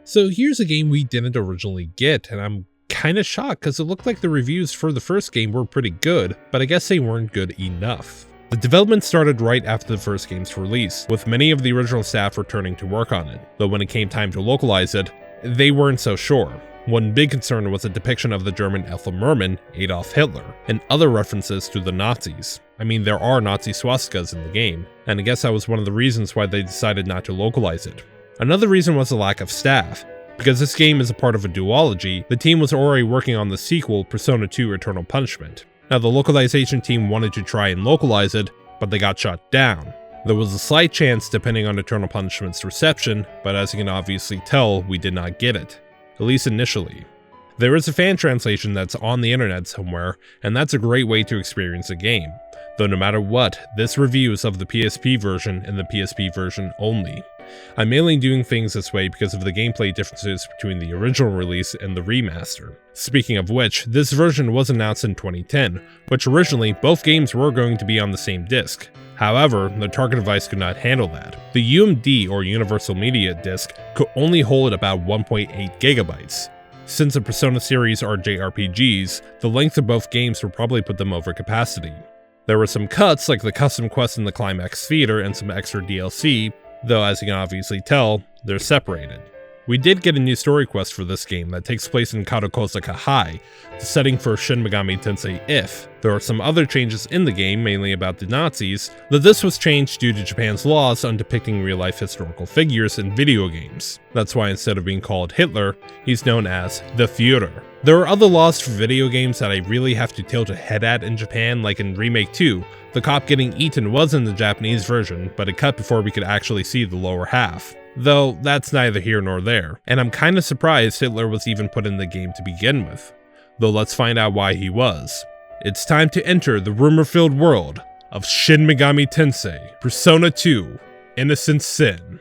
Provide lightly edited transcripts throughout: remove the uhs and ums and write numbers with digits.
So here's a game we didn't originally get, and I'm kinda shocked because it looked like the reviews for the first game were pretty good, but I guess they weren't good enough. The development started right after the first game's release, with many of the original staff returning to work on it, though when it came time to localize it, they weren't so sure. One big concern was the depiction of the German Elfenmerman, Adolf Hitler, and other references to the Nazis. I mean, there are Nazi swastikas in the game, and I guess that was one of the reasons why they decided not to localize it. Another reason was the lack of staff. Because this game is a part of a duology, the team was already working on the sequel, Persona 2 Eternal Punishment. Now, the localization team wanted to try and localize it, but they got shut down. There was a slight chance depending on Eternal Punishment's reception, but as you can obviously tell, we did not get it. At least initially. There is a fan translation that's on the internet somewhere, and that's a great way to experience a game. Though no matter what, this review is of the PSP version and the PSP version only. I'm mainly doing things this way because of the gameplay differences between the original release and the remaster. Speaking of which, this version was announced in 2010, which originally both games were going to be on the same disc. However, the target device could not handle that. The UMD or Universal Media Disc could only hold about 1.8 gigabytes. Since the Persona series are JRPGs, the length of both games will probably put them over capacity. There were some cuts like the custom quest in the Climax Theater and some extra DLC, though as you can obviously tell, they're separated. We did get a new story quest for this game that takes place in Kadokozaka High, the setting for Shin Megami Tensei If. There are some other changes in the game, mainly about the Nazis, though this was changed due to Japan's laws on depicting real-life historical figures in video games. That's why instead of being called Hitler, he's known as the Führer. There are other laws for video games that I really have to tilt a head at in Japan, like in Remake 2. The cop getting eaten was in the Japanese version, but it cut before we could actually see the lower half. Though, that's neither here nor there, and I'm kinda surprised Hitler was even put in the game to begin with. Though let's find out why he was. It's time to enter the rumor-filled world of Shin Megami Tensei Persona 2 Innocent Sin.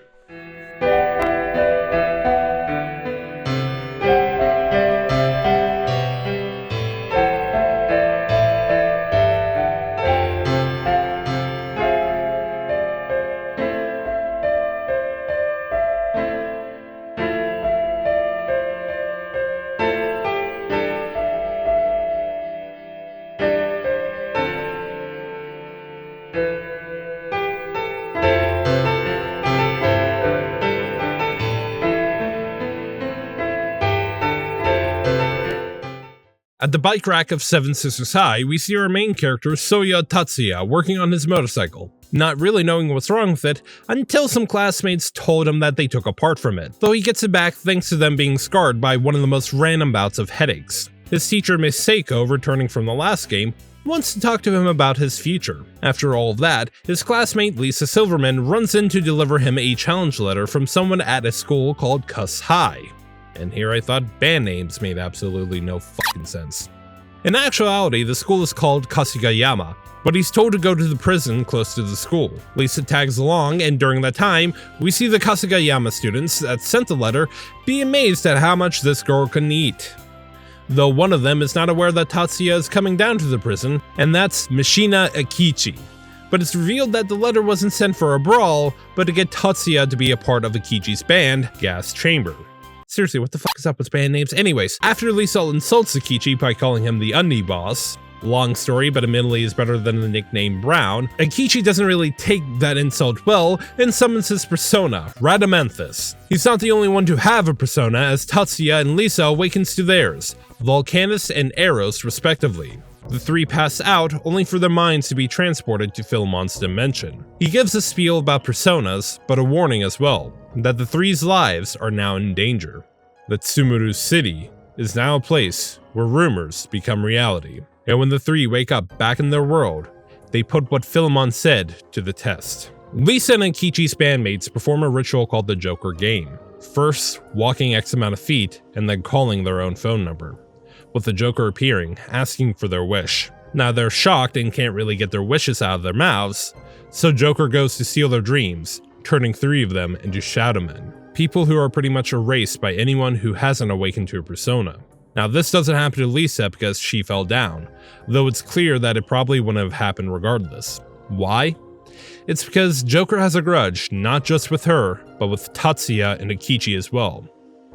At the bike rack of Seven Sisters High, we see our main character Soya Tatsuya working on his motorcycle, not really knowing what's wrong with it until some classmates told him that they took a part from it, though he gets it back thanks to them being scarred by one of the most random bouts of headaches. His teacher Miss Seiko, returning from the last game, wants to talk to him about his future. After all of that, his classmate Lisa Silverman runs in to deliver him a challenge letter from someone at a school called Cuss High. And here I thought band names made absolutely no fucking sense. In actuality, the school is called Kasugayama, but he's told to go to the prison close to the school. Lisa tags along, and during that time, we see the Kasugayama students that sent the letter be amazed at how much this girl can eat. Though one of them is not aware that Tatsuya is coming down to the prison, and that's Mishina Akichi. But it's revealed that the letter wasn't sent for a brawl, but to get Tatsuya to be a part of Akichi's band, Gas Chamber. Seriously, what the fuck is up with band names? Anyways, after Lisa insults Akichi by calling him the Undie Boss, long story but admittedly is better than the nickname Brown, Akichi doesn't really take that insult well and summons his persona, Radamanthus. He's not the only one to have a persona, as Tatsuya and Lisa awakens to theirs, Volcanus and Eros respectively. The three pass out, only for their minds to be transported to Philemon's dimension. He gives a spiel about personas, but a warning as well, that the three's lives are now in danger. That Tsumuru City is now a place where rumors become reality. And when the three wake up back in their world, they put what Philemon said to the test. Lisa and Akichi's bandmates perform a ritual called the Joker Game. First, walking X amount of feet, and then calling their own phone number, with the Joker appearing, asking for their wish. Now they're shocked and can't really get their wishes out of their mouths, so Joker goes to steal their dreams, turning three of them into Shadow Men, people who are pretty much erased by anyone who hasn't awakened to a persona. Now this doesn't happen to Lisa because she fell down, though it's clear that it probably wouldn't have happened regardless. Why? It's because Joker has a grudge, not just with her, but with Tatsuya and Akichi as well.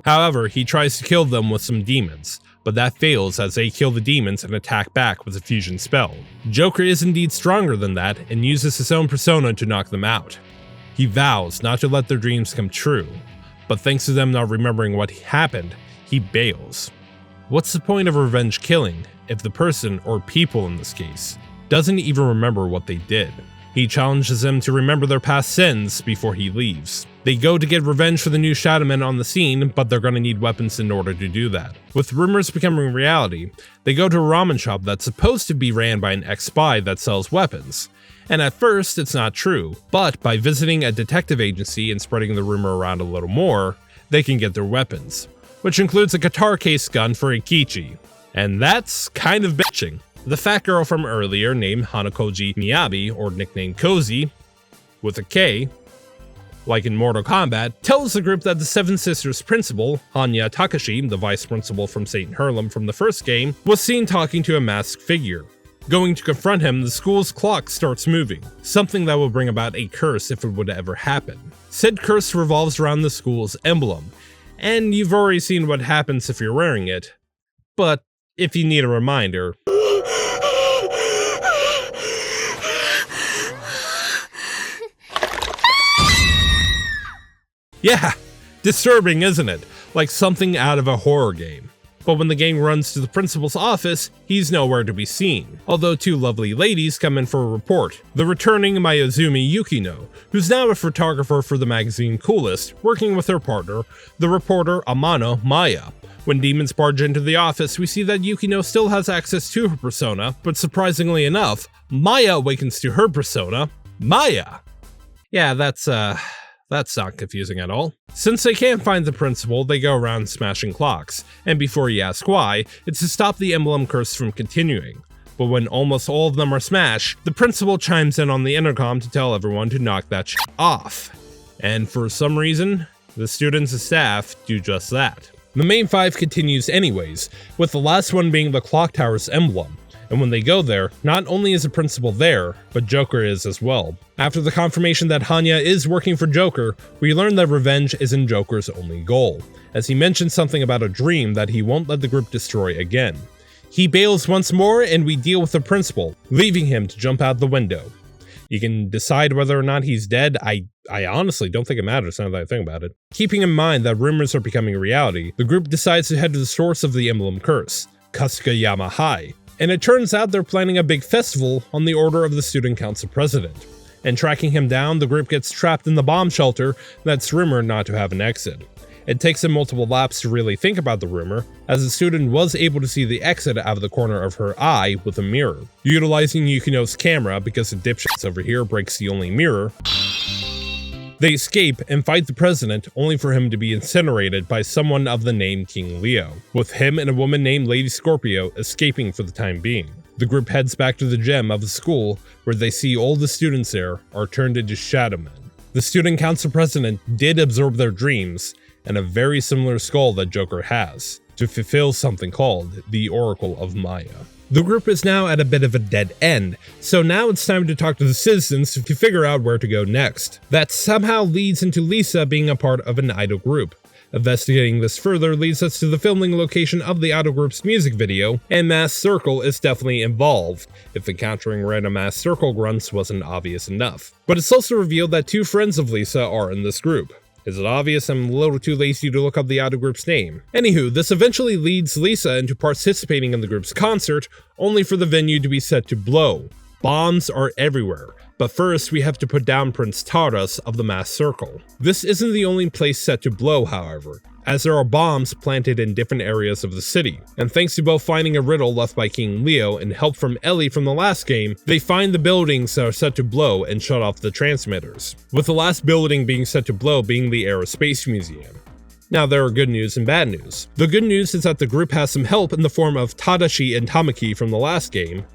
However, he tries to kill them with some demons, but that fails as they kill the demons and attack back with a fusion spell. Joker is indeed stronger than that and uses his own persona to knock them out. He vows not to let their dreams come true, but thanks to them not remembering what happened, he bails. What's the point of revenge killing if the person, or people in this case, doesn't even remember what they did? He challenges them to remember their past sins before he leaves. They go to get revenge for the new Shadowmen on the scene, but they're gonna need weapons in order to do that. With rumors becoming reality, they go to a ramen shop that's supposed to be ran by an ex-spy that sells weapons. And at first, it's not true, but by visiting a detective agency and spreading the rumor around a little more, they can get their weapons, which includes a guitar case gun for Ikichi. And that's kind of bitching. The fat girl from earlier, named Hanakoji Miyabi, or nicknamed Cozy, with a K, like in Mortal Kombat, tells the group that the Seven Sisters principal, Hanya Takashi, the vice principal from St. Hurlem from the first game, was seen talking to a masked figure. Going to confront him, the school's clock starts moving, something that will bring about a curse if it would ever happen. Said curse revolves around the school's emblem, and you've already seen what happens if you're wearing it, but if you need a reminder, yeah, disturbing, isn't it? Like something out of a horror game. But when the gang runs to the principal's office, he's nowhere to be seen, although two lovely ladies come in for a report. The returning Mayuzumi Yukino, who's now a photographer for the magazine Coolest, working with her partner, the reporter Amano Maya. When demons barge into the office, we see that Yukino still has access to her persona, but surprisingly enough, Maya awakens to her persona, Maya. Yeah, that's not confusing at all. Since they can't find the principal, they go around smashing clocks, and before you ask why, it's to stop the emblem curse from continuing. But when almost all of them are smashed, the principal chimes in on the intercom to tell everyone to knock that shit off. And for some reason, the students and staff do just that. The main five continues anyways, with the last one being the clock tower's emblem. And when they go there, not only is the principal there, but Joker is as well. After the confirmation that Hanya is working for Joker, we learn that revenge isn't Joker's only goal, as he mentions something about a dream that he won't let the group destroy again. He bails once more and we deal with the principal, leaving him to jump out the window. You can decide whether or not he's dead. I honestly don't think it matters now that I think about it. Keeping in mind that rumors are becoming reality, the group decides to head to the source of the emblem curse, Kasukayama High. And it turns out they're planning a big festival on the order of the student council president. And tracking him down, the group gets trapped in the bomb shelter that's rumored not to have an exit. It takes them multiple laps to really think about the rumor, as the student was able to see the exit out of the corner of her eye with a mirror. Utilizing Yukino's camera, because the dipshits over here breaks the only mirror, they escape and fight the president, only for him to be incinerated by someone of the name King Leo, with him and a woman named Lady Scorpio escaping for the time being. The group heads back to the gym of the school, where they see all the students there are turned into Shadowmen. The student council president did absorb their dreams, and a very similar skull that Joker has, to fulfill something called the Oracle of Maya. The group is now at a bit of a dead end, so now it's time to talk to the citizens to figure out where to go next. That somehow leads into Lisa being a part of an idol group. Investigating this further leads us to the filming location of the idol group's music video, and Mass Circle is definitely involved, if encountering random Mass Circle grunts wasn't obvious enough. But it's also revealed that two friends of Lisa are in this group. Is it obvious I'm a little too lazy to look up the idol group's name? Anywho, this eventually leads Lisa into participating in the group's concert, only for the venue to be set to blow. Bombs are everywhere, but first we have to put down Prince Taurus of the Mass Circle. This isn't the only place set to blow, however, as there are bombs planted in different areas of the city, and thanks to both finding a riddle left by King Leo and help from Ellie from the last game, they find the buildings that are set to blow and shut off the transmitters, with the last building being set to blow being the Aerospace Museum. Now there are good news and bad news. The good news is that the group has some help in the form of Tadashi and Tamaki from the last game.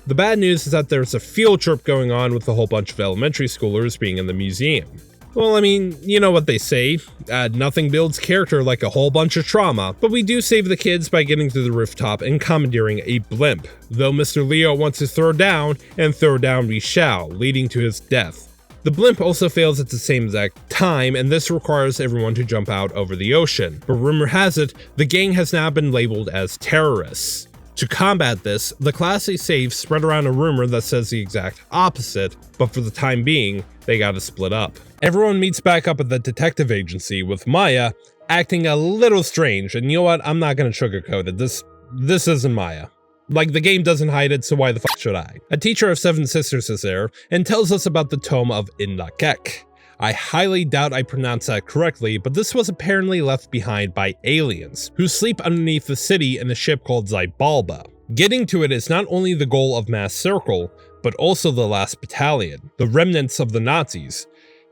The bad news is that there's a field trip going on with a whole bunch of elementary schoolers being in the museum. Well, I mean, you know what they say, nothing builds character like a whole bunch of trauma, but we do save the kids by getting to the rooftop and commandeering a blimp, though Mr. Leo wants to throw down, and throw down we shall, leading to his death. The blimp also fails at the same exact time, and this requires everyone to jump out over the ocean. But rumor has it, the gang has now been labeled as terrorists. To combat this, the Class A safe spread around a rumor that says the exact opposite, but for the time being, they gotta split up. Everyone meets back up at the detective agency, with Maya acting a little strange, and you know what, I'm not gonna sugarcoat it, this isn't Maya. Like, the game doesn't hide it, so why the fuck should I? A teacher of 7 sisters is there, and tells us about the tome of Indakek. I highly doubt I pronounced that correctly, but this was apparently left behind by aliens, who sleep underneath the city in a ship called Zybalba. Getting to it is not only the goal of Mass Circle, but also the last battalion, the remnants of the Nazis.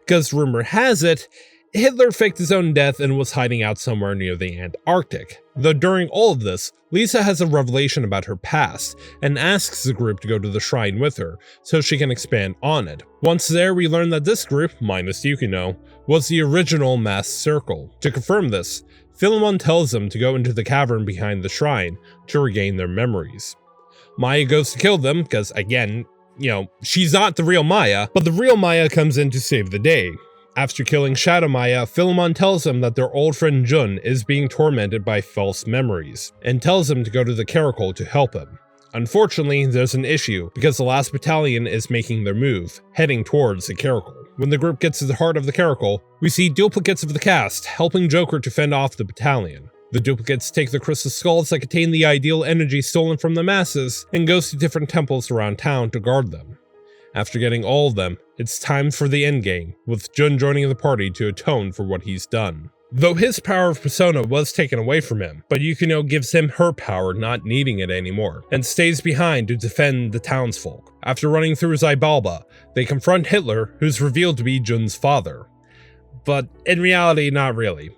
Because rumor has it, Hitler faked his own death and was hiding out somewhere near the Antarctic. Though during all of this, Lisa has a revelation about her past, and asks the group to go to the shrine with her, so she can expand on it. Once there, we learn that this group, minus Yukino, was the original Mass Circle. To confirm this, Philemon tells them to go into the cavern behind the shrine to regain their memories. Maya goes to kill them, because again, she's not the real Maya, but the real Maya comes in to save the day. After killing Shadow Maya, Philemon tells them that their old friend Jun is being tormented by false memories, and tells them to go to the Caracal to help him. Unfortunately, there's an issue, because the last battalion is making their move, heading towards the Caracal. When the group gets to the heart of the Caracal, we see duplicates of the cast, helping Joker to fend off the battalion. The duplicates take the crystal skulls that contain the ideal energy stolen from the masses, and goes to different temples around town to guard them. After getting all of them, it's time for the endgame, with Jun joining the party to atone for what he's done. Though his power of Persona was taken away from him, but Yukino gives him her power, not needing it anymore, and stays behind to defend the townsfolk. After running through Zybalba, they confront Hitler, who's revealed to be Jun's father. But in reality, not really.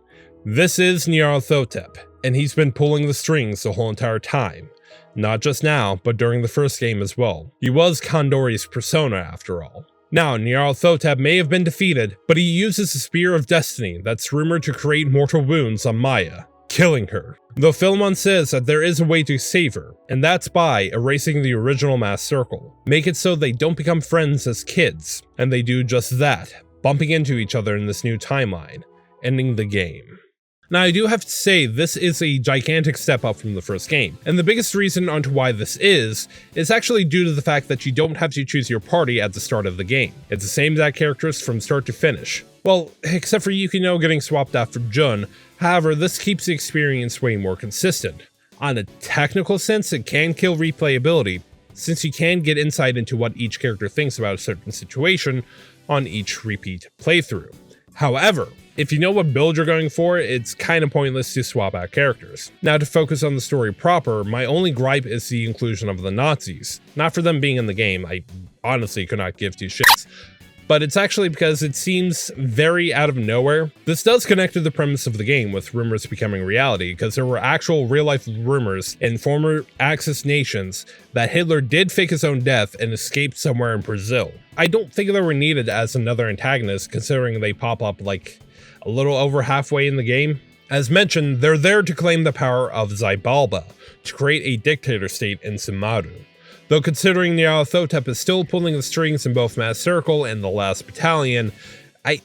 This is Nyarlathotep, and he's been pulling the strings the whole entire time. Not just now, but during the first game as well. He was Kandori's persona after all. Now, Nyarlathotep may have been defeated, but he uses the Spear of Destiny that's rumored to create mortal wounds on Maya, killing her. Though Philemon says that there is a way to save her, and that's by erasing the original Mass Circle. Make it so they don't become friends as kids, and they do just that, bumping into each other in this new timeline, ending the game. Now, I do have to say, this is a gigantic step up from the first game, and the biggest reason onto why this is actually due to the fact that you don't have to choose your party at the start of the game. It's the same exact characters from start to finish. Well, except for Yukino getting swapped out for Jun, however, this keeps the experience way more consistent. On a technical sense, it can kill replayability, since you can get insight into what each character thinks about a certain situation on each repeat playthrough. However, if you know what build you're going for, it's kind of pointless to swap out characters. Now, to focus on the story proper, my only gripe is the inclusion of the Nazis. Not for them being in the game, I honestly could not give two shits. But it's actually because it seems very out of nowhere. This does connect to the premise of the game, with rumors becoming reality, because there were actual real-life rumors in former Axis nations that Hitler did fake his own death and escaped somewhere in Brazil. I don't think they were needed as another antagonist, considering they pop up like a little over halfway in the game. As mentioned, they're there to claim the power of Zybalba, to create a dictator state in Sumaru. Though considering Nyarlathotep is still pulling the strings in both Mass Circle and the last battalion, I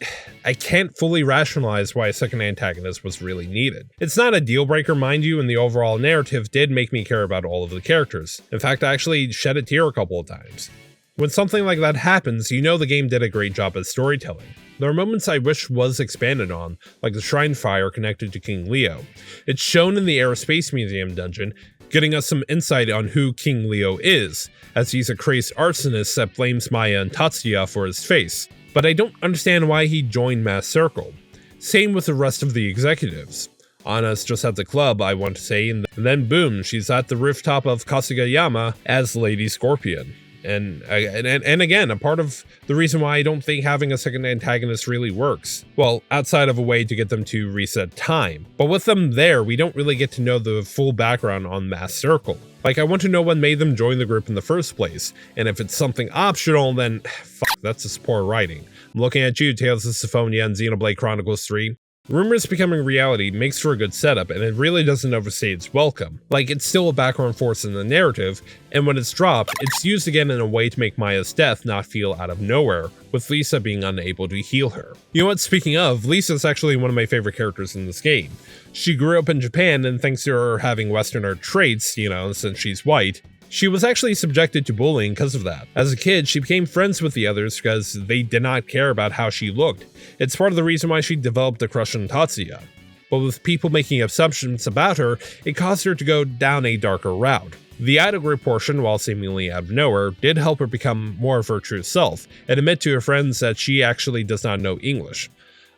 can't fully rationalize why a second antagonist was really needed. It's not a deal breaker, mind you, and the overall narrative did make me care about all of the characters. In fact, I actually shed a tear a couple of times. When something like that happens, you know the game did a great job at storytelling. There are moments I wish was expanded on, like the shrine fire connected to King Leo. It's shown in the Aerospace Museum dungeon, getting us some insight on who King Leo is, as he's a crazed arsonist that blames Maya and Tatsuya for his face. But I don't understand why he joined Mass Circle. Same with the rest of the executives. Anna's just at the club, I want to say, and then boom, she's at the rooftop of Kasugayama as Lady Scorpion. And again, a part of the reason why I don't think having a second antagonist really works. Well, outside of a way to get them to reset time. But with them there, we don't really get to know the full background on Mass Circle. Like, I want to know what made them join the group in the first place. And if it's something optional, then fuck, that's just poor writing. I'm looking at you, Tales of Symphonia and Xenoblade Chronicles 3. Rumors becoming reality makes for a good setup, and it really doesn't overstay its welcome. Like, it's still a background force in the narrative, and when it's dropped, it's used again in a way to make Maya's death not feel out of nowhere, with Lisa being unable to heal her. You know what, speaking of, Lisa's actually one of my favorite characters in this game. She grew up in Japan, and thanks to her having Westerner traits, since she's white, she was actually subjected to bullying because of that. As a kid, she became friends with the others because they did not care about how she looked. It's part of the reason why she developed a crush on Tatsuya. But with people making assumptions about her, it caused her to go down a darker route. The idol group portion, while seemingly out of nowhere, did help her become more of her true self, and admit to her friends that she actually does not know English.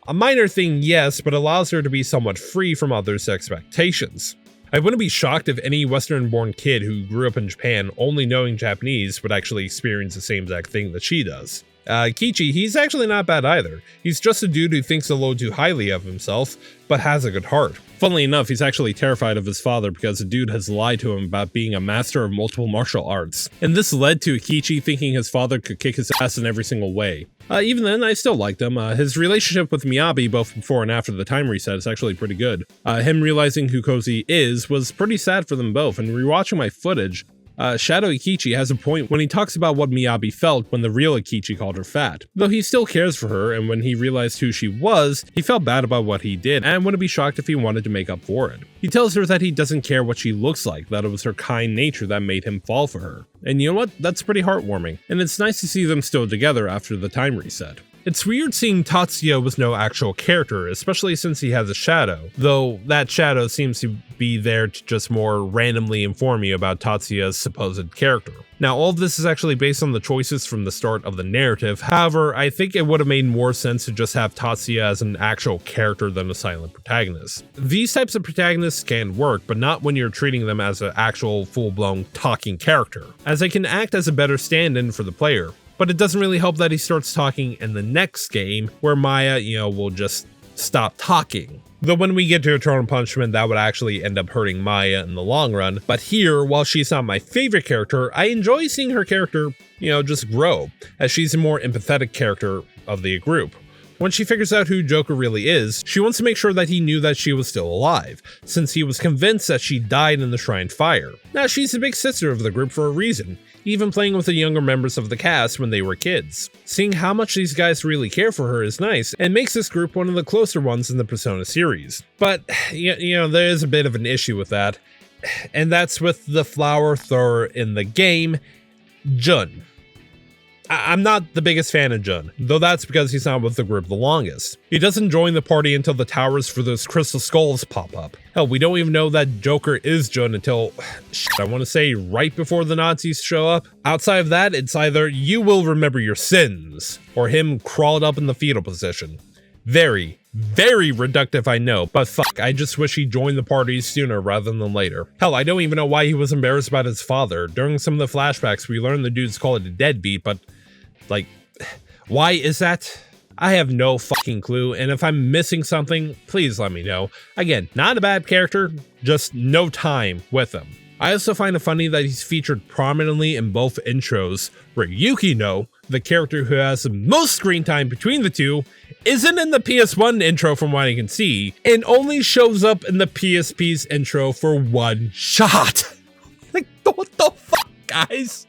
A minor thing, yes, but allows her to be somewhat free from others' expectations. I wouldn't be shocked if any Western-born kid who grew up in Japan only knowing Japanese would actually experience the same exact thing that she does. Kichi, he's actually not bad either. He's just a dude who thinks a little too highly of himself, but has a good heart. Funnily enough, he's actually terrified of his father because the dude has lied to him about being a master of multiple martial arts. And this led to Kichi thinking his father could kick his ass in every single way. Even then, I still liked him. His relationship with Miyabi, both before and after the time reset, is actually pretty good. Him realizing who Kozi is was pretty sad for them both, and rewatching my footage, Shadow Ikichi has a point when he talks about what Miyabi felt when the real Ikichi called her fat. Though he still cares for her, and when he realized who she was, he felt bad about what he did, and wouldn't be shocked if he wanted to make up for it. He tells her that he doesn't care what she looks like, that it was her kind nature that made him fall for her. And you know what? That's pretty heartwarming, and it's nice to see them still together after the time reset. It's weird seeing Tatsuya with no actual character, especially since he has a shadow, though that shadow seems to be there to just more randomly inform you about Tatsuya's supposed character. Now, all of this is actually based on the choices from the start of the narrative. However, I think it would have made more sense to just have Tatsuya as an actual character than a silent protagonist. These types of protagonists can work, but not when you're treating them as an actual full-blown talking character, as they can act as a better stand-in for the player. But it doesn't really help that he starts talking in the next game, where Maya, will just stop talking. Though when we get to Eternal Punishment, that would actually end up hurting Maya in the long run. But here, while she's not my favorite character, I enjoy seeing her character, just grow, as she's a more empathetic character of the group. When she figures out who Joker really is, she wants to make sure that he knew that she was still alive, since he was convinced that she died in the Shrine Fire. Now, she's the big sister of the group for a reason, even playing with the younger members of the cast when they were kids. Seeing how much these guys really care for her is nice, and makes this group one of the closer ones in the Persona series. But, there is a bit of an issue with that, and that's with the flower thrower in the game, Jun. I'm not the biggest fan of Jun, though that's because he's not with the group the longest. He doesn't join the party until the towers for those crystal skulls pop up. Hell, we don't even know that Joker is Jun until, I want to say right before the Nazis show up. Outside of that, it's either you will remember your sins, or him crawled up in the fetal position. Very, very reductive, I know, but fuck, I just wish he joined the party sooner rather than later. Hell, I don't even know why he was embarrassed about his father. During some of the flashbacks, we learned the dudes call it a deadbeat, but why is that? I have no fucking clue, and if I'm missing something, please let me know. Again, not a bad character, just no time with him. I also find it funny that he's featured prominently in both intros, where Yukino, the character who has the most screen time between the two, isn't in the PS1 intro from what I can see, and only shows up in the PSP's intro for one shot. What the fuck, guys?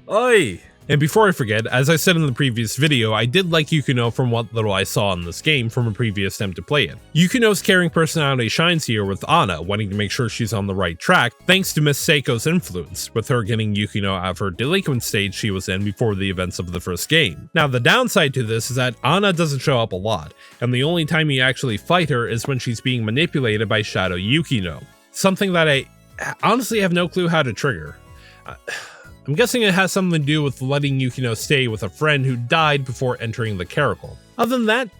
Oi. And before I forget, as I said in the previous video, I did like Yukino from what little I saw in this game from a previous attempt to play it. Yukino's caring personality shines here with Anna wanting to make sure she's on the right track thanks to Miss Seiko's influence, with her getting Yukino out of her delinquent stage she was in before the events of the first game. Now the downside to this is that Anna doesn't show up a lot, and the only time you actually fight her is when she's being manipulated by Shadow Yukino. Something that I honestly have no clue how to trigger. I'm guessing it has something to do with letting Yukino stay with a friend who died before entering the Caracal. Other than that,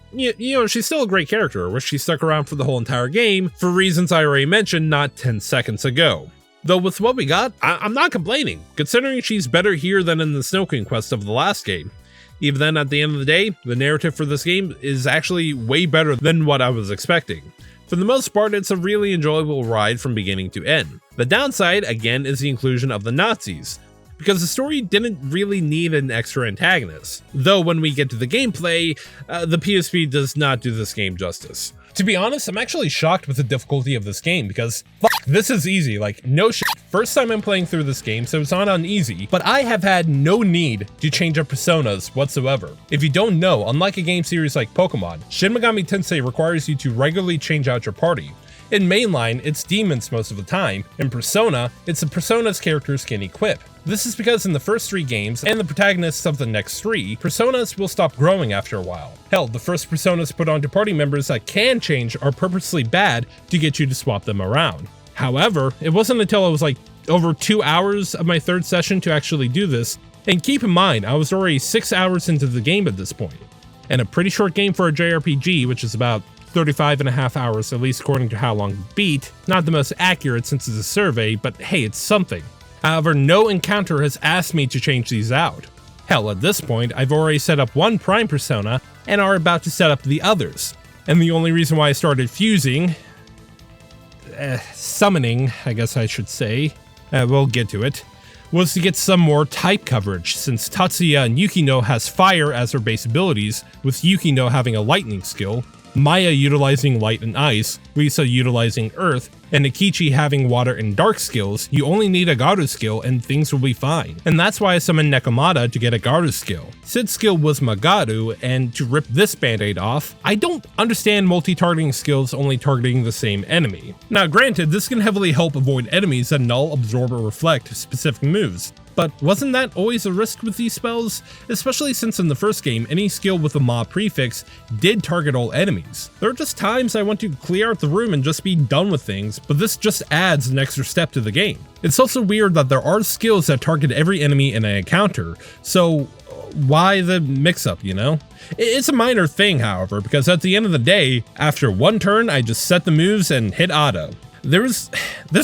she's still a great character, which she stuck around for the whole entire game, for reasons I already mentioned not 10 seconds ago. Though with what we got, I'm not complaining, considering she's better here than in the Snow Conquest of the last game. Even then, at the end of the day, the narrative for this game is actually way better than what I was expecting. For the most part, it's a really enjoyable ride from beginning to end. The downside, again, is the inclusion of the Nazis. because the story didn't really need an extra antagonist. Though when we get to the gameplay, the PSP does not do this game justice. To be honest, I'm actually shocked with the difficulty of this game because fuck, this is easy, like no shit. First time I'm playing through this game, so it's on easy, but I have had no need to change up personas whatsoever. If you don't know, unlike a game series like Pokemon, Shin Megami Tensei requires you to regularly change out your party. In mainline, it's demons most of the time. In Persona, it's the personas characters can equip. This is because in the first 3 games, and the protagonists of the next 3, personas will stop growing after a while. Hell, the first personas put onto party members that can change are purposely bad to get you to swap them around. However, it wasn't until I was like over 2 hours of my 3rd session to actually do this, and keep in mind, I was already 6 hours into the game at this point. And a pretty short game for a JRPG, which is about 35.5 hours, at least according to how long it beat. Not the most accurate since it's a survey, but hey, it's something. However, no encounter has asked me to change these out. Hell, at this point, I've already set up one prime persona and are about to set up the others. And the only reason why I started summoning, I guess I should say, we'll get to it, was to get some more type coverage, since Tatsuya and Yukino has fire as their base abilities, with Yukino having a lightning skill, Maya utilizing light and ice, Risa utilizing earth, and Nikichi having water and dark skills. You only need a Garu skill and things will be fine. And that's why I summoned Nekomata to get a Garu skill. Sid's skill was Magaru, and to rip this band-aid off, I don't understand multi-targeting skills only targeting the same enemy. Now granted, this can heavily help avoid enemies that null, absorb, or reflect specific moves. But wasn't that always a risk with these spells? Especially since in the first game, any skill with a Ma prefix did target all enemies. There are just times I want to clear out the room and just be done with things, but this just adds an extra step to the game. It's also weird that there are skills that target every enemy in an encounter, so why the mix-up, you know? It's a minor thing, however, because at the end of the day, after one turn, I just set the moves and hit auto. There's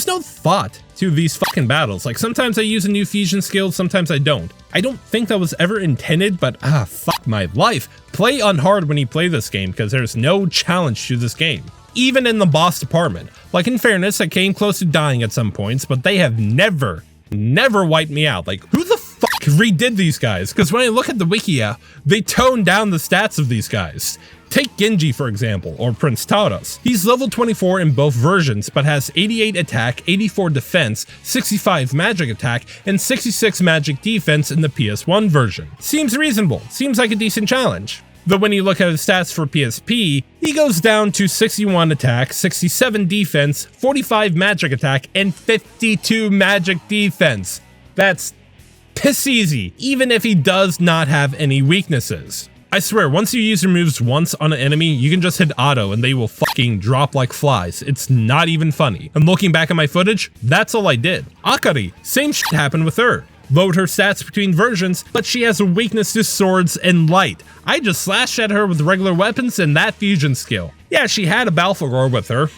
no thought to these fucking battles. Like, sometimes I use a new fusion skill, sometimes I don't. I don't think that was ever intended, but fuck my life. Play on hard when you play this game, because there's no challenge to this game. Even in the boss department. Like, in fairness, I came close to dying at some points, but they have never wiped me out. Like, who the fuck redid these guys? Because when I look at the Wikia, they toned down the stats of these guys. Take Genji, for example, or Prince Taurus. He's level 24 in both versions, but has 88 attack, 84 defense, 65 magic attack, and 66 magic defense in the PS1 version. Seems reasonable, seems like a decent challenge. Though when you look at his stats for PSP, he goes down to 61 attack, 67 defense, 45 magic attack, and 52 magic defense. That's piss easy, even if he does not have any weaknesses. I swear, once you use your moves once on an enemy, you can just hit auto and they will fucking drop like flies. It's not even funny. And looking back at my footage, that's all I did. Akari, same shit happened with her. Lowered her stats between versions, but she has a weakness to swords and light. I just slashed at her with regular weapons and that fusion skill. Yeah, she had a Balfagor with her.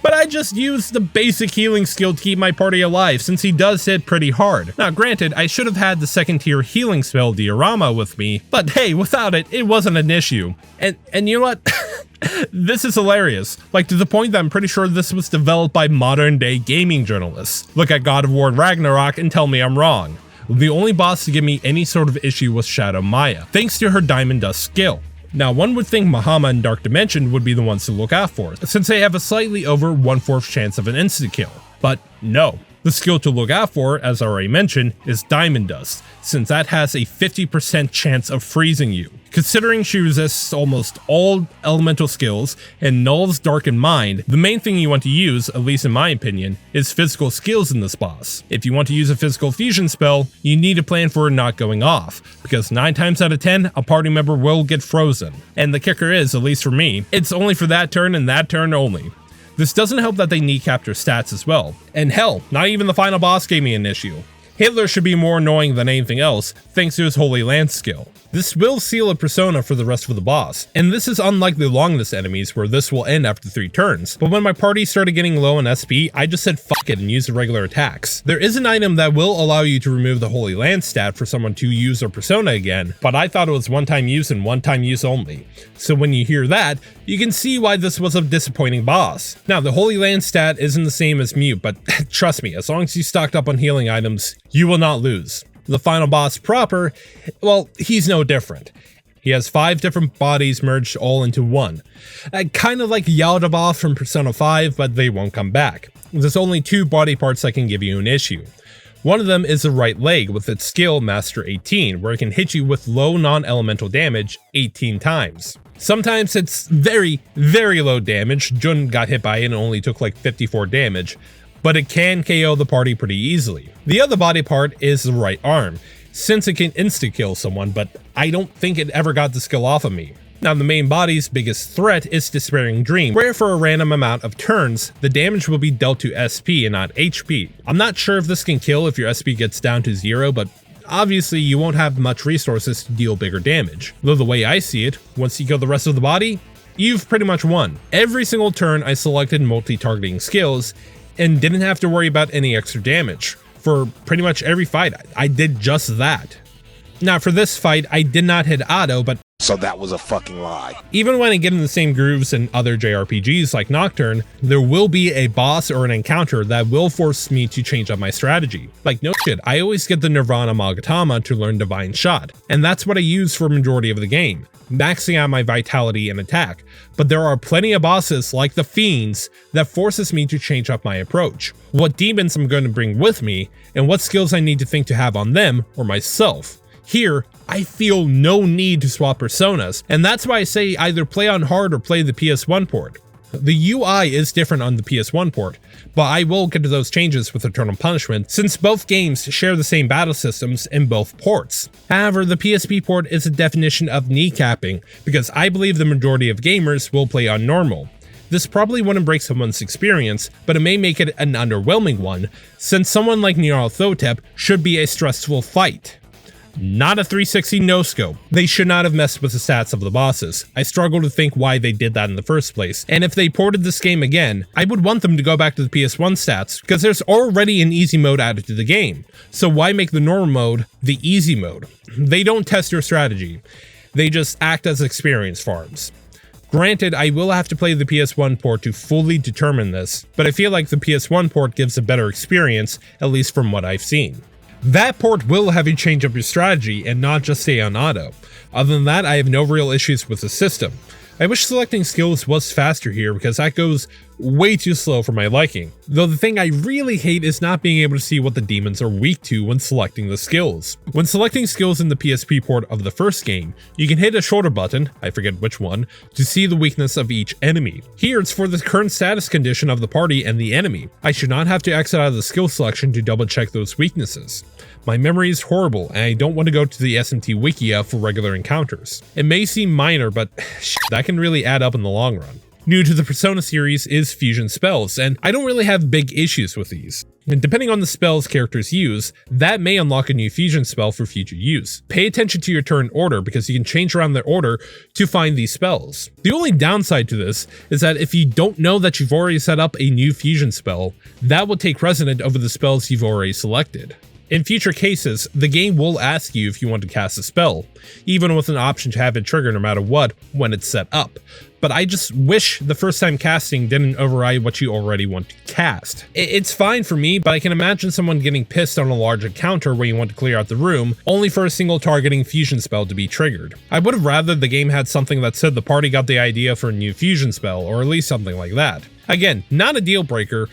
But I just used the basic healing skill to keep my party alive, since he does hit pretty hard. Now granted, I should have had the second tier healing spell Diorama with me, but hey, without it, it wasn't an issue. And you know what? This is hilarious. Like, to the point that I'm pretty sure this was developed by modern day gaming journalists. Look at God of War Ragnarok and tell me I'm wrong. The only boss to give me any sort of issue was Shadow Maya, thanks to her Diamond Dust skill. Now, one would think Mahama and Dark Dimension would be the ones to look out for, since they have a slightly over 1/4 chance of an insta-kill. But no. The skill to look out for, as I already mentioned, is Diamond Dust, since that has a 50% chance of freezing you. Considering she resists almost all elemental skills and nulls Darkened Mind, the main thing you want to use, at least in my opinion, is physical skills in this boss. If you want to use a physical fusion spell, you need to plan for it not going off, because 9 times out of 10, a party member will get frozen. And the kicker is, at least for me, it's only for that turn and that turn only. This doesn't help that they kneecapped her stats as well. And hell, not even the final boss gave me an issue. Hitler should be more annoying than anything else, thanks to his Holy Lance skill. This will seal a persona for the rest of the boss, and this is unlike the longness enemies where this will end after 3 turns. But when my party started getting low on SP, I just said fuck block it and use the regular attacks. There is an item that will allow you to remove the Holy Land stat for someone to use their persona again, but I thought it was one-time use and one-time use only. So when you hear that, you can see why this was a disappointing boss. Now, the Holy Land stat isn't the same as Mute, but trust me, as long as you stocked up on healing items, you will not lose. The final boss proper, well, he's no different. He has 5 different bodies merged all into one. Kind of like Yaldabaoth from Persona 5, but they won't come back. There's only 2 body parts that can give you an issue. One of them is the right leg with its skill Master 18, where it can hit you with low non-elemental damage 18 times. Sometimes it's very, very low damage. Jun got hit by it and only took like 54 damage, but it can KO the party pretty easily. The other body part is the right arm, since it can insta-kill someone, but I don't think it ever got the skill off of me. Now, the main body's biggest threat is Despairing Dream, where for a random amount of turns, the damage will be dealt to SP and not HP. I'm not sure if this can kill if your SP gets down to 0, but obviously you won't have much resources to deal bigger damage. Though the way I see it, once you kill the rest of the body, you've pretty much won. Every single turn I selected multi-targeting skills, and didn't have to worry about any extra damage. For pretty much every fight, I did just that. Now for this fight, I did not hit auto, but so that was a fucking lie. Even when I get in the same grooves in other JRPGs like Nocturne, there will be a boss or an encounter that will force me to change up my strategy. Like no shit, I always get the Nirvana Magatama to learn Divine Shot, and that's what I use for majority of the game, maxing out my vitality and attack. But there are plenty of bosses like the Fiends that forces me to change up my approach, what demons I'm going to bring with me, and what skills I need to think to have on them or myself. Here, I feel no need to swap personas, and that's why I say either play on hard or play the PS1 port. The UI is different on the PS1 port, but I will get to those changes with Eternal Punishment since both games share the same battle systems in both ports. However, the PSP port is a definition of kneecapping because I believe the majority of gamers will play on normal. This probably wouldn't break someone's experience, but it may make it an underwhelming one, since someone like Nyarlathotep should be a stressful fight. Not a 360 no-scope. They should not have messed with the stats of the bosses. I struggle to think why they did that in the first place, and if they ported this game again, I would want them to go back to the PS1 stats, because there's already an easy mode added to the game, so why make the normal mode the easy mode? They don't test your strategy, they just act as experience farms. Granted, I will have to play the PS1 port to fully determine this, but I feel like the PS1 port gives a better experience, at least from what I've seen. That port will have you change up your strategy and not just stay on auto. Other than that, I have no real issues with the system. I wish selecting skills was faster here because that goes way too slow for my liking. Though the thing I really hate is not being able to see what the demons are weak to when selecting the skills. When selecting skills in the PSP port of the first game, you can hit a shoulder button, I forget which one, to see the weakness of each enemy. Here it's for the current status condition of the party and the enemy. I should not have to exit out of the skill selection to double check those weaknesses. My memory is horrible and I don't want to go to the SMT Wikia for regular encounters. It may seem minor, but that can really add up in the long run. New to the Persona series is fusion spells, and I don't really have big issues with these. And depending on the spells characters use, that may unlock a new fusion spell for future use. Pay attention to your turn order because you can change around their order to find these spells. The only downside to this is that if you don't know that you've already set up a new fusion spell, that will take precedent over the spells you've already selected. In future cases, the game will ask you if you want to cast a spell, even with an option to have it trigger no matter what when it's set up. But I just wish the first time casting didn't override what you already want to cast. It's fine for me, but I can imagine someone getting pissed on a large encounter where you want to clear out the room, only for a single targeting fusion spell to be triggered. I would have rather the game had something that said the party got the idea for a new fusion spell, or at least something like that. Again, not a deal breaker,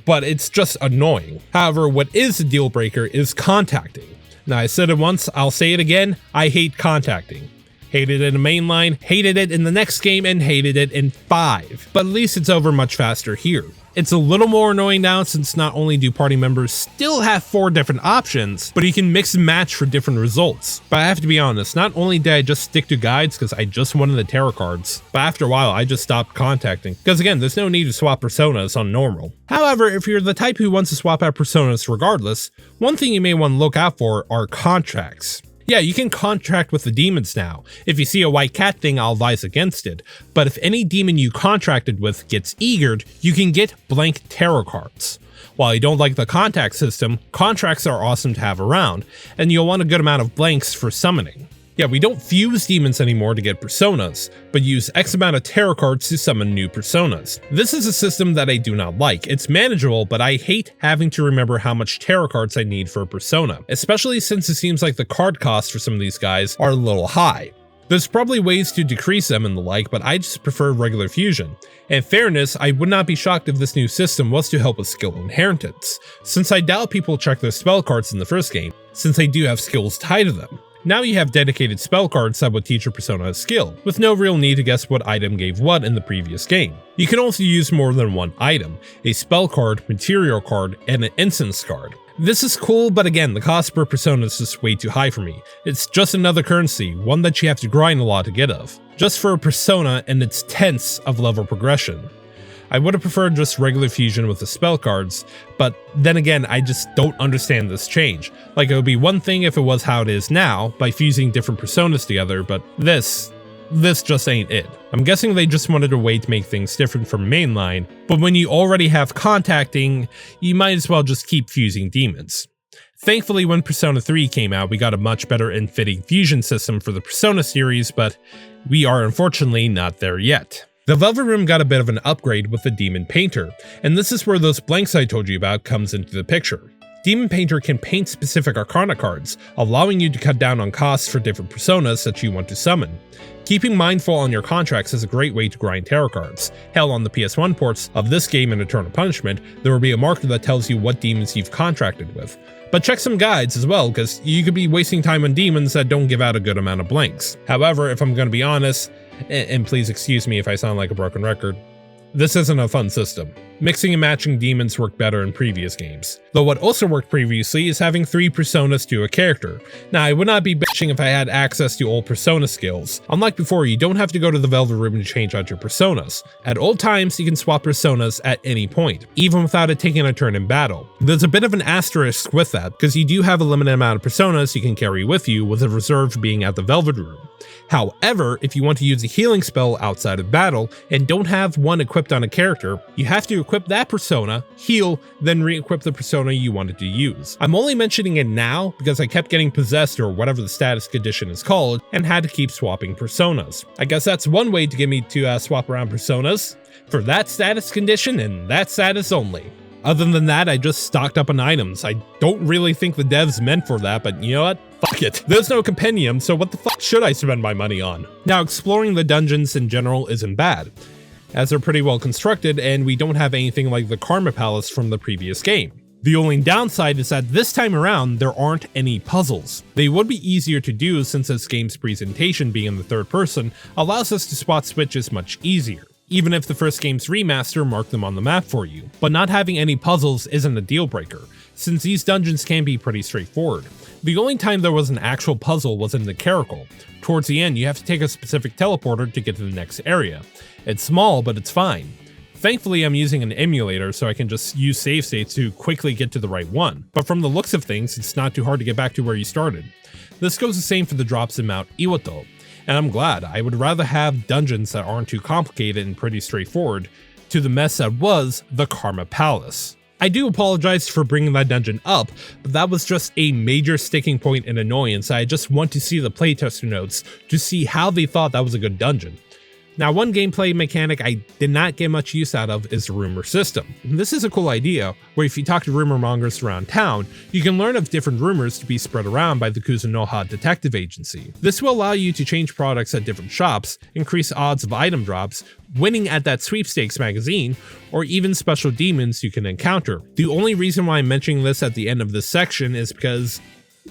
but it's just annoying. However, what is a deal breaker is contacting. Now, I said it once, I'll say it again, I hate contacting. Hated it in mainline, hated it in the next game, and hated it in 5. But at least it's over much faster here. It's a little more annoying now since not only do party members still have 4 different options, but you can mix and match for different results. But I have to be honest, not only did I just stick to guides because I just wanted the tarot cards, but after a while I just stopped contacting. Because again, there's no need to swap personas on normal. However, if you're the type who wants to swap out personas regardless, one thing you may want to look out for are contracts. Yeah, you can contract with the demons now. If you see a white cat thing, I'll advise against it. But if any demon you contracted with gets eagered, you can get blank tarot cards. While you don't like the contact system, contracts are awesome to have around, and you'll want a good amount of blanks for summoning. Yeah, we don't fuse demons anymore to get personas, but use X amount of tarot cards to summon new personas. This is a system that I do not like. It's manageable, but I hate having to remember how much tarot cards I need for a persona, especially since it seems like the card costs for some of these guys are a little high. There's probably ways to decrease them and the like, but I just prefer regular fusion. In fairness, I would not be shocked if this new system was to help with skill inheritance, since I doubt people check their spell cards in the first game, since they do have skills tied to them. Now you have dedicated spell cards that would teach your persona a skill, with no real need to guess what item gave what in the previous game. You can also use more than one item, a spell card, material card, and an instance card. This is cool, but again, the cost per persona is just way too high for me. It's just another currency, one that you have to grind a lot to get of, just for a persona and its tenths of level progression. I would have preferred just regular fusion with the spell cards, but then again, I just don't understand this change. Like, it would be one thing if it was how it is now, by fusing different personas together, but this just ain't it. I'm guessing they just wanted a way to make things different from mainline, but when you already have contacting, you might as well just keep fusing demons. Thankfully, when Persona 3 came out, we got a much better and fitting fusion system for the Persona series, but we are unfortunately not there yet. The Velvet Room got a bit of an upgrade with the Demon Painter, and this is where those blanks I told you about comes into the picture. Demon Painter can paint specific Arcana cards, allowing you to cut down on costs for different personas that you want to summon. Keeping mindful on your contracts is a great way to grind tarot cards. Hell, on the PS1 ports of this game and Eternal Punishment, there will be a marker that tells you what demons you've contracted with. But check some guides as well, because you could be wasting time on demons that don't give out a good amount of blanks. However, if I'm going to be honest, and please excuse me if I sound like a broken record, this isn't a fun system. Mixing and matching demons worked better in previous games. Though what also worked previously is having 3 personas to a character. Now, I would not be bitching if I had access to all persona skills. Unlike before, you don't have to go to the Velvet Room to change out your personas. At all times, you can swap personas at any point, even without it taking a turn in battle. There's a bit of an asterisk with that, because you do have a limited amount of personas you can carry with you, with a reserve being at the Velvet Room. However, if you want to use a healing spell outside of battle, and don't have one equipped on a character, you have to equip that persona, heal, then re-equip the persona you wanted to use. I'm only mentioning it now because I kept getting possessed, or whatever the status condition is called, and had to keep swapping personas. I guess that's one way to get me to swap around personas, for that status condition and that status only. Other than that, I just stocked up on items. I don't really think the devs meant for that, but you know what? Fuck it. There's no compendium, so what the fuck should I spend my money on? Now, exploring the dungeons in general isn't bad, as they're pretty well constructed and we don't have anything like the Karma Palace from the previous game. The only downside is that this time around, there aren't any puzzles. They would be easier to do since this game's presentation being in the third person allows us to spot switches much easier, even if the first game's remaster marked them on the map for you. But not having any puzzles isn't a deal breaker, since these dungeons can be pretty straightforward. The only time there was an actual puzzle was in the Caracal. Towards the end, you have to take a specific teleporter to get to the next area. It's small, but it's fine. Thankfully, I'm using an emulator, so I can just use save states to quickly get to the right one. But from the looks of things, it's not too hard to get back to where you started. This goes the same for the drops in Mount Iwato, and I'm glad. I would rather have dungeons that aren't too complicated and pretty straightforward to the mess that was the Karma Palace. I do apologize for bringing that dungeon up, but that was just a major sticking point and annoyance. I just want to see the playtester notes to see how they thought that was a good dungeon. Now, one gameplay mechanic I did not get much use out of is the rumor system. This is a cool idea, where if you talk to rumor mongers around town, you can learn of different rumors to be spread around by the Kuzunoha Detective Agency. This will allow you to change products at different shops, increase odds of item drops, winning at that sweepstakes magazine, or even special demons you can encounter. The only reason why I'm mentioning this at the end of this section is because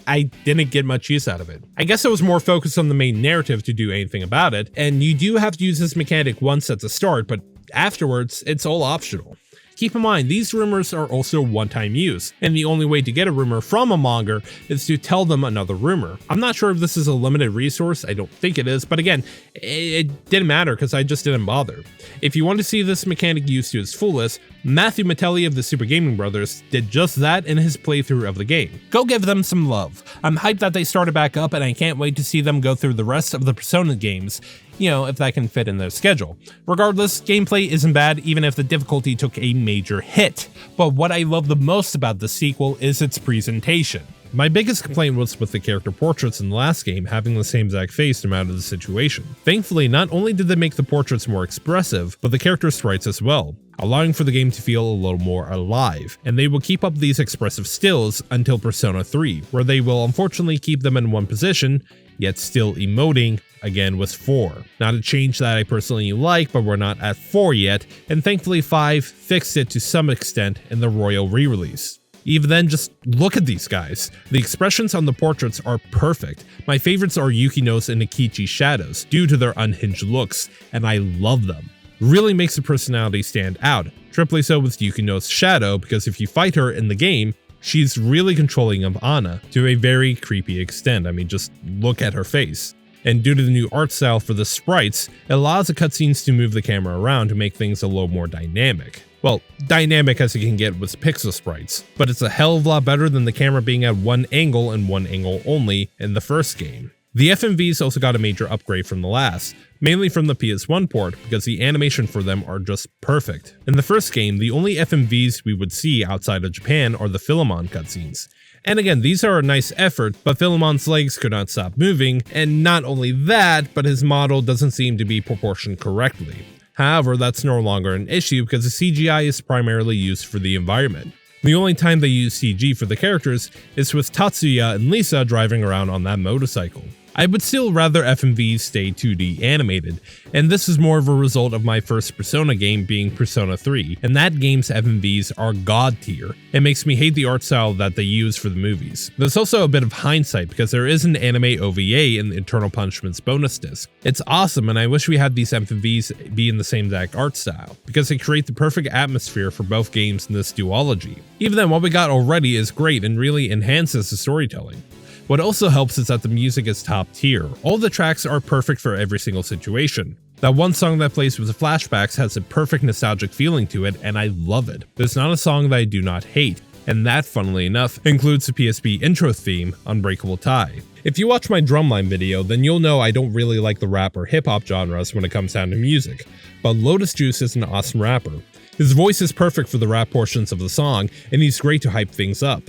I didn't get much use out of it. I guess I was more focused on the main narrative to do anything about it, and you do have to use this mechanic once at the start, but afterwards, it's all optional. Keep in mind, these rumors are also one-time use, and the only way to get a rumor from a monger is to tell them another rumor. I'm not sure if this is a limited resource, I don't think it is, but again, it didn't matter because I just didn't bother. If you want to see this mechanic used to its fullest, Matthew Mattelli of the Super Gaming Brothers did just that in his playthrough of the game. Go give them some love. I'm hyped that they started back up, and I can't wait to see them go through the rest of the Persona games, if that can fit in their schedule. Regardless, gameplay isn't bad even if the difficulty took a major hit, but what I love the most about the sequel is its presentation. My biggest complaint was with the character portraits in the last game having the same exact face no matter the situation. Thankfully, not only did they make the portraits more expressive, but the character sprites as well, allowing for the game to feel a little more alive, and they will keep up these expressive stills until Persona 3, where they will unfortunately keep them in one position, yet still emoting, again with 4. Not a change that I personally like, but we're not at 4 yet, and thankfully 5 fixed it to some extent in the Royal re-release. Even then, just look at these guys. The expressions on the portraits are perfect. My favorites are Yukino's and Akichi's shadows, due to their unhinged looks, and I love them. Really makes the personality stand out, triply so with Yukino's shadow, because if you fight her in the game, she's really controlling of Anna to a very creepy extent. I mean, just look at her face. And due to the new art style for the sprites, it allows the cutscenes to move the camera around to make things a little more dynamic. Well, dynamic as you can get with pixel sprites, but it's a hell of a lot better than the camera being at one angle and one angle only in the first game. The FMVs also got a major upgrade from the last, mainly from the PS1 port because the animation for them are just perfect. In the first game, the only FMVs we would see outside of Japan are the Philemon cutscenes. And again, these are a nice effort, but Philemon's legs could not stop moving, and not only that, but his model doesn't seem to be proportioned correctly. However, that's no longer an issue because the CGI is primarily used for the environment. The only time they use CG for the characters is with Tatsuya and Lisa driving around on that motorcycle. I would still rather FMVs stay 2D animated, and this is more of a result of my first Persona game being Persona 3, and that game's FMVs are god tier. It makes me hate the art style that they use for the movies. There's also a bit of hindsight because there is an anime OVA in the Eternal Punishment's bonus disc. It's awesome, and I wish we had these FMVs be in the same exact art style, because they create the perfect atmosphere for both games in this duology. Even then, what we got already is great and really enhances the storytelling. What also helps is that the music is top tier. All the tracks are perfect for every single situation. That one song that plays with the flashbacks has a perfect nostalgic feeling to it, and I love it. There's not a song that I do not hate, and that, funnily enough, includes the PSP intro theme, Unbreakable Tie. If you watch my drumline video, then you'll know I don't really like the rap or hip-hop genres when it comes down to music, but Lotus Juice is an awesome rapper. His voice is perfect for the rap portions of the song, and he's great to hype things up.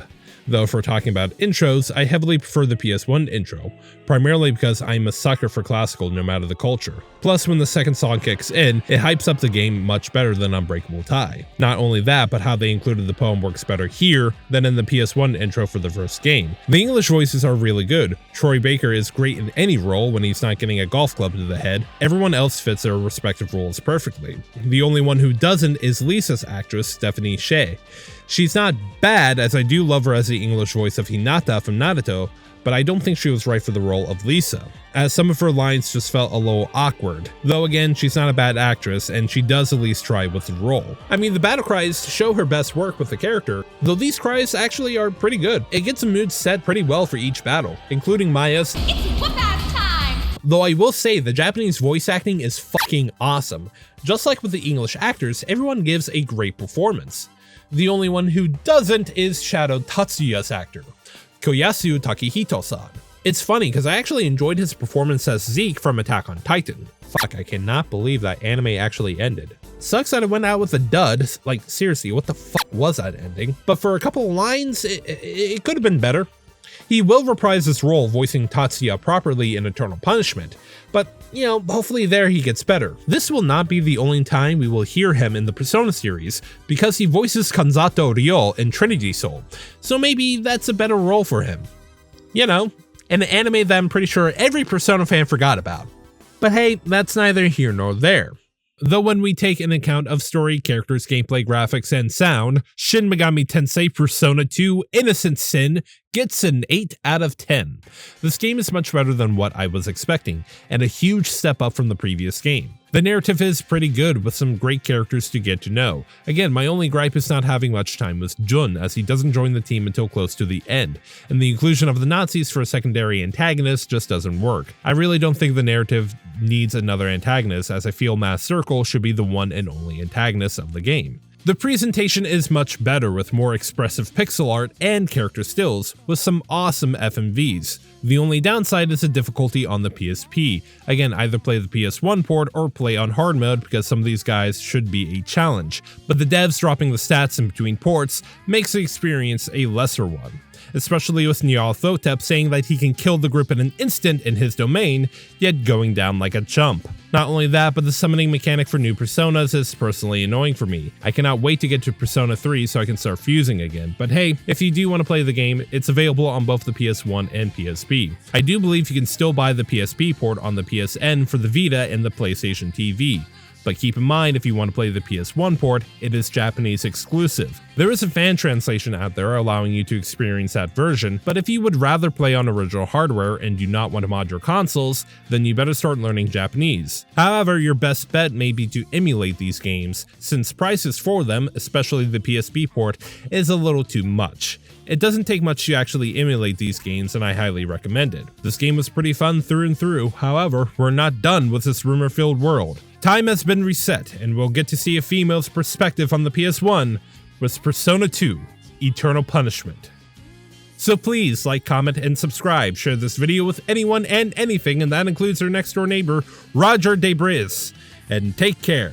Though if we're talking about intros, I heavily prefer the PS1 intro, primarily because I'm a sucker for classical no matter the culture. Plus, when the second song kicks in, it hypes up the game much better than Unbreakable Tie. Not only that, but how they included the poem works better here than in the PS1 intro for the first game. The English voices are really good. Troy Baker is great in any role when he's not getting a golf club to the head. Everyone else fits their respective roles perfectly. The only one who doesn't is Lisa's actress, Stephanie Sheh. She's not bad, as I do love her as the English voice of Hinata from Naruto, but I don't think she was right for the role of Lisa, as some of her lines just felt a little awkward. Though again, she's not a bad actress, and she does at least try with the role. I mean, the battle cries show her best work with the character, though these cries actually are pretty good. It gets a mood set pretty well for each battle, including Maya's "It's whoop-ass time!" Though I will say, the Japanese voice acting is fucking awesome. Just like with the English actors, everyone gives a great performance. The only one who doesn't is Shadow Tatsuya's actor, Koyasu Takehito-san. It's funny because I actually enjoyed his performance as Zeke from Attack on Titan. Fuck, I cannot believe that anime actually ended. Sucks that it went out with a dud, like seriously, what the fuck was that ending? But for a couple of lines, it could have been better. He will reprise his role voicing Tatsuya properly in Eternal Punishment, but hopefully there he gets better. This will not be the only time we will hear him in the Persona series, because he voices Kanzato Ryo in Trinity Soul, so maybe that's a better role for him. An anime that I'm pretty sure every Persona fan forgot about. But hey, that's neither here nor there. Though when we take an account of story, characters, gameplay, graphics, and sound, Shin Megami Tensei Persona 2 Innocent Sin gets an 8 out of 10. This game is much better than what I was expecting, and a huge step up from the previous game. The narrative is pretty good with some great characters to get to know. Again, my only gripe is not having much time with Jun, as he doesn't join the team until close to the end, and the inclusion of the Nazis for a secondary antagonist just doesn't work. I really don't think the narrative needs another antagonist, as I feel Mass Circle should be the one and only antagonist of the game. The presentation is much better with more expressive pixel art and character stills with some awesome FMVs. The only downside is the difficulty on the PSP. Again, either play the PS1 port or play on hard mode because some of these guys should be a challenge, but the devs dropping the stats in between ports makes the experience a lesser one. Especially with Nyarlathotep saying that he can kill the group in an instant in his domain, yet going down like a chump. Not only that, but the summoning mechanic for new Personas is personally annoying for me. I cannot wait to get to Persona 3 so I can start fusing again, but hey, if you do want to play the game, it's available on both the PS1 and PSP. I do believe you can still buy the PSP port on the PSN for the Vita and the PlayStation TV. But keep in mind, if you want to play the PS1 port, it is Japanese exclusive. There is a fan translation out there allowing you to experience that version, but if you would rather play on original hardware and do not want to mod your consoles, then you better start learning Japanese. However, your best bet may be to emulate these games, since prices for them, especially the PSP port, is a little too much. It doesn't take much to actually emulate these games, and I highly recommend it. This game was pretty fun through and through, however, we're not done with this rumor-filled world. Time has been reset, and we'll get to see a female's perspective on the PS1 with Persona 2, Eternal Punishment. So please like, comment, and subscribe, share this video with anyone and anything, and that includes our next door neighbor, Roger Debris, and take care.